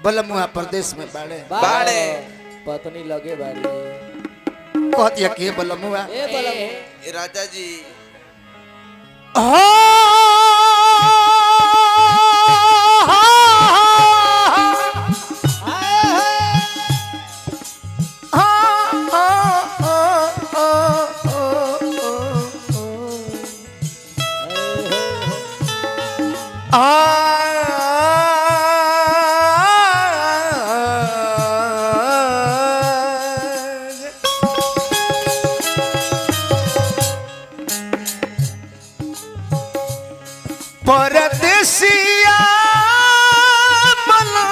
बलमुआ प्रदेश में बाड़े बाड़े पत्नी लगे बाड़ी कहतिया के बलमुआ ए बलम राजा जी परदेसिया बला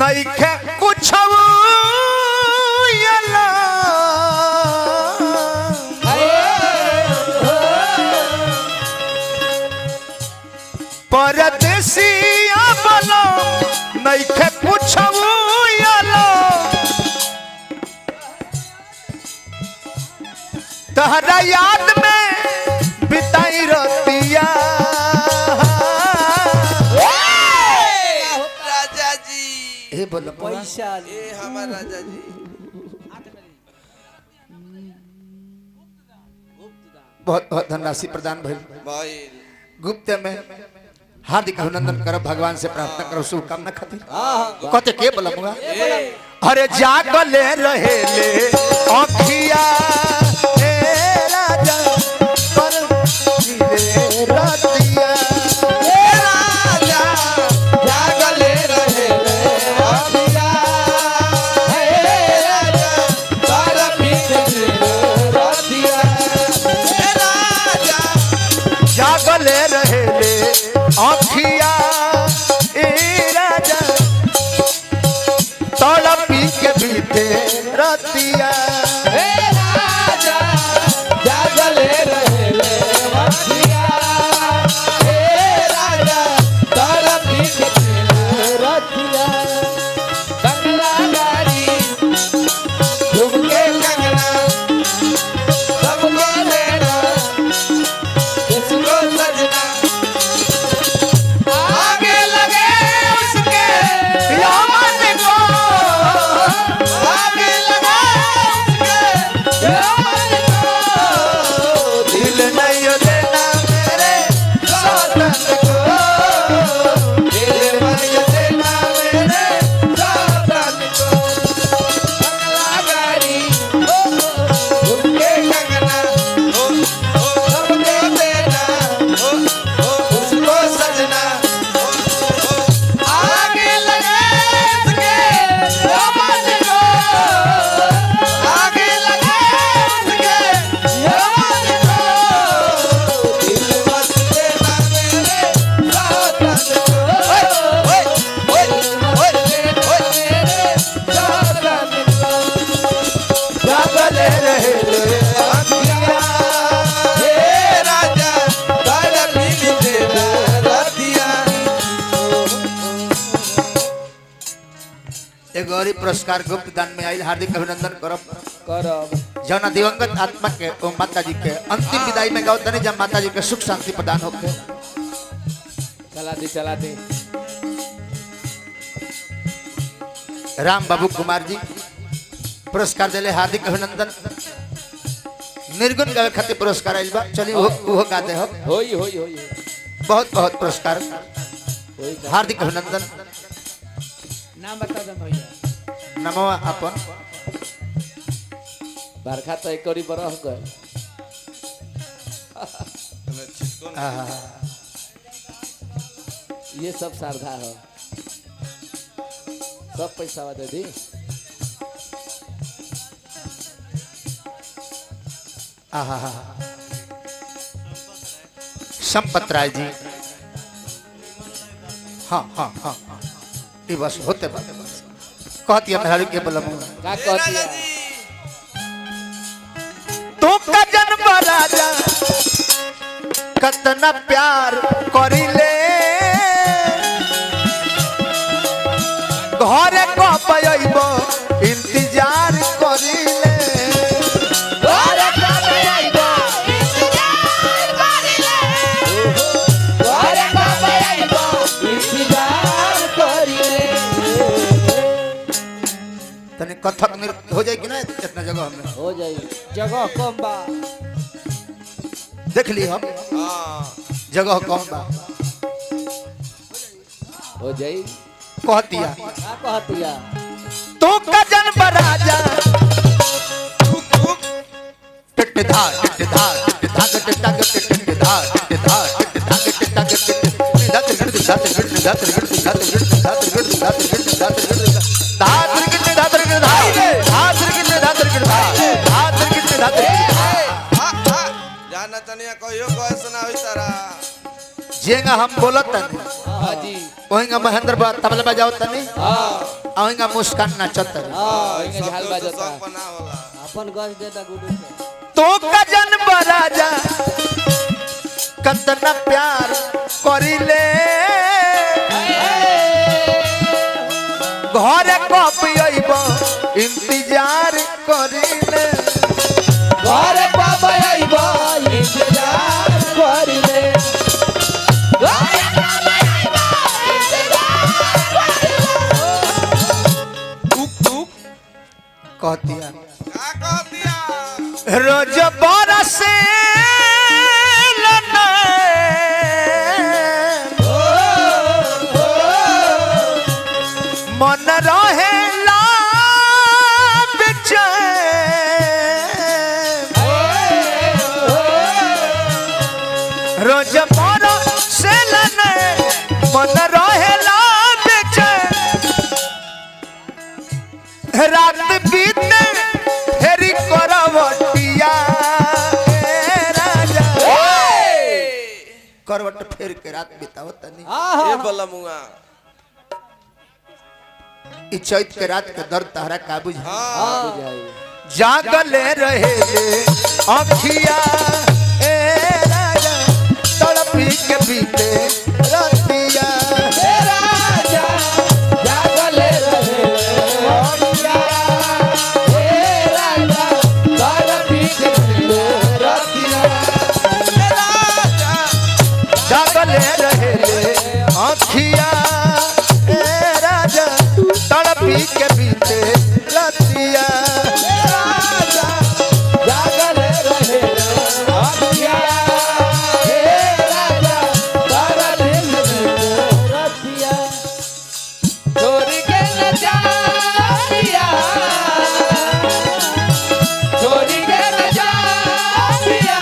नइखे कुछ परदेसिया बला नइखे कुछ तहरा याद में बिताई रतिया राजा जी ए बोलो पैसा ए हमार राजा जी बहुत बहुत धनराशि प्रदान भइल भाई गुप्त में हार्दिक अभिनंदन करो भगवान से प्रार्थना करो शुभकामना खातिर कहते के बोलूंगा अरे जागले रहे ले अखिया ए राजा पर मिले रतिया ए राजा जागले रहे ले अखिया ए राजा पर मिले रतिया ए राजा जागले रहे ले अखिया ए राजा तड़पी के बीते रतिया ए राजा जागले रहे ले अखिया ए राजा तड़पी के रतिया कंगना गाड़ी झुमके कंगना सबको लेना किसको सजना आगे लगे उसके यामत को आगे लगा उसके यामत को दिल नहीं देना मेरे साथन को दिल नहीं देना मेरे साथन को कंगना गाड़ी झुमके कंगना सबको देना उसको सजना आगे लगे उसके यामत को आगे लगे उसके यामत को दिल मत देना मेरे साथन को ओए ओए ओए मेरे साथन को जागले रहे ले अखिया हे राजा तड़पी के रतिया एक गौरी पुरस्कार गुप्त दान में आई हार्दिक अभिनंदन करब करब जौना दिवंगत आत्मा के ओ माता जी के अंतिम विदाई में गाओ तने जब माता जी के सुख शांति प्रदान होके चला दी राम बाबू कुमार जी पुरस्कार दिले हार्दिक अभिनंदन निर्गुण गावे खातिर पुरस्कार आइल बा चली वो गा दे हम होई बहुत बहुत पुरस्कार होई हार्दिक अभिनंदन नाम बता दे भैया नमो अपन बरखा तो एक करी बरह गए आहा, ये सब श्रद्धा है सब पैसा दे दी आहा, संपत राय जी हाँ हाँ हाँ हाँ ये बस होते बात कहती है मेहरारू के बोला का कहती है तू का जन्म राजा कतना प्यार करिले घरे कब अइबो इंतजार करिले घरे कब अइबो इंतजार कथक नृत्य हो जाए कि ना इतना जगह में हो जाई जगह कम बा देख ली हम हाँ जगह कौन बा हो जाई कहतिया का कहतिया तू कजन बराजा टिटधा टिटधा टिटधा टिटधा टिटधा टिटधा टिटधा जाना तनिया कहियो कैसे ना होई तारा जेंगा हम बोलत हां जी ओहिंगा महेंद्र बा तबला बजाओ तनी हां ओहिंगा मुस्कान नाचत हां इंगे सब झाल तो बाजता सब बना होला अपन गज देता गुडू के तो कजन बराजा कतना प्यार करिले घरे कब अइब इंतजार करिले घरे बाबा आइबा इंतजार करिले कहतिया का कह दिया रोज बरसे मन रहे ला रोज बरसे मन रहे ला रात बीते फेरी करवटिया राजा करवट फेर के रात बिताओ तनी ये बोला मुआ ई चैत के रात के दर्द तहरा का बुझा हाँ बुझाई जागले रहे अखिया ए राजा तड़पी के बीते रतिया राजा जागले रहे जागले रहे अखिया ए राजा तड़पी के बीते रतिया जागले रहे अखिया हे राजा तारा दिन रतिया छोड़ के न जाइया छोड़ के न जाइया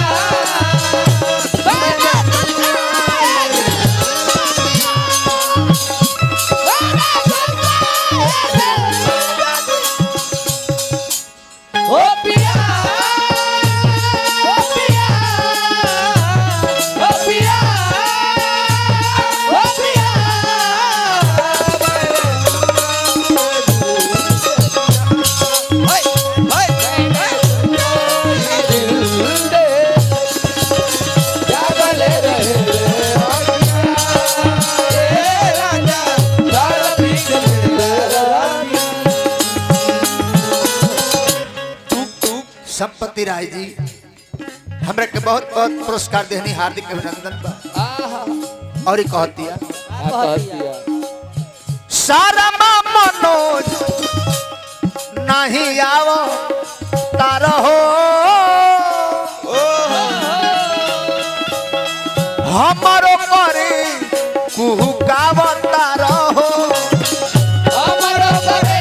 ओ पिया ओ पिया ओ पिया ओ पिया जागले रहे राजा तारा पीछे संपत्ति राय जी हमरा के बहुत बहुत पुरस्कार देहनी हार्दिक अभिनंदन बा और ई कहतिया कहतिया सारा मनोज नहीं आवो तारा हो हमारो करे कुहू काव तारा हो हमारा करे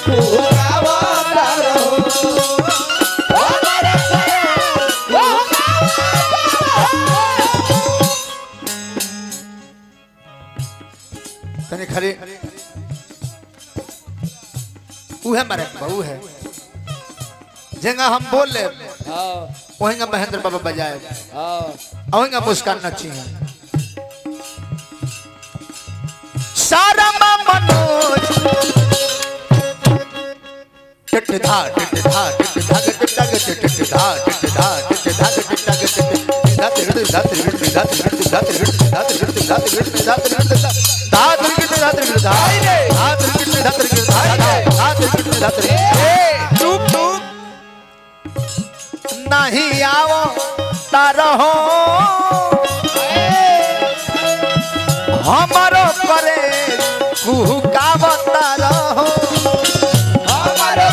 तू गावता रहो हमारा करे वो तने खरे उहे मारे बहु है जेंगा हम बोल ले हां वहींगा महेंद्र बाबा बजाए हां वहींगा मुस्कान नची है सारा मनोज टिट धा टिट धा टिट धा टिट धा टिट धा टिट धा टिट धा टिट धा टिट धा टिट धा टिट धा टिट धा टिट धा टिट धा टिट धा टिट धा टिट धा धा टिट धा टिट धा धा टिट धा टिट धा धा टिट धा टिट चुप चुप नहीं आओ तारो हमारो करे कुहू का बतारो हमारा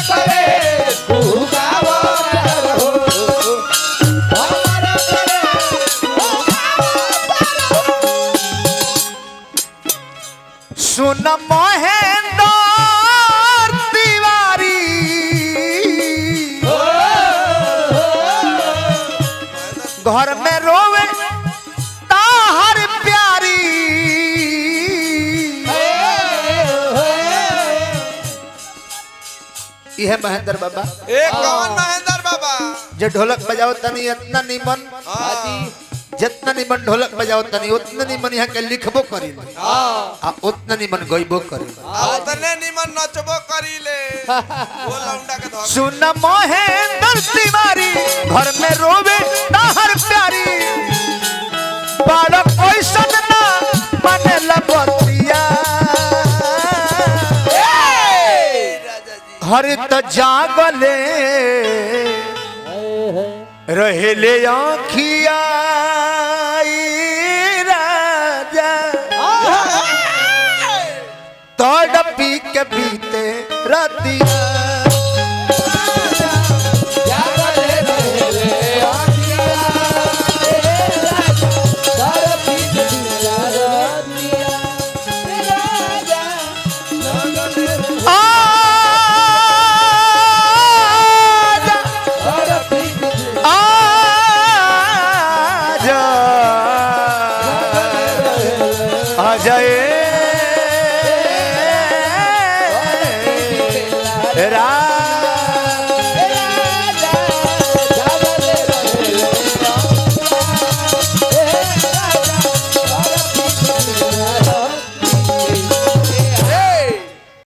घर में रोवे ताहर प्यारी यह महेंद्र बाबा एक कौन महेंद्र बाबा जो ढोलक बजाओ तनी इतना निमन जितना निमन ढोलक बजाओ तनी उतना निमन यहाँ के लिखबो करी आ उतना निमन गइबो करी उतने निमन नचबो करी ले वो लौंडा के धर सुन महेंद्र तिवारी घर में रोवे ताहर प्यारी बाड़ा कैसन ना माने लबतिया राजा जी हरि त जागले रहेले आँखिया राजा तड़पी के बीते रतिया जय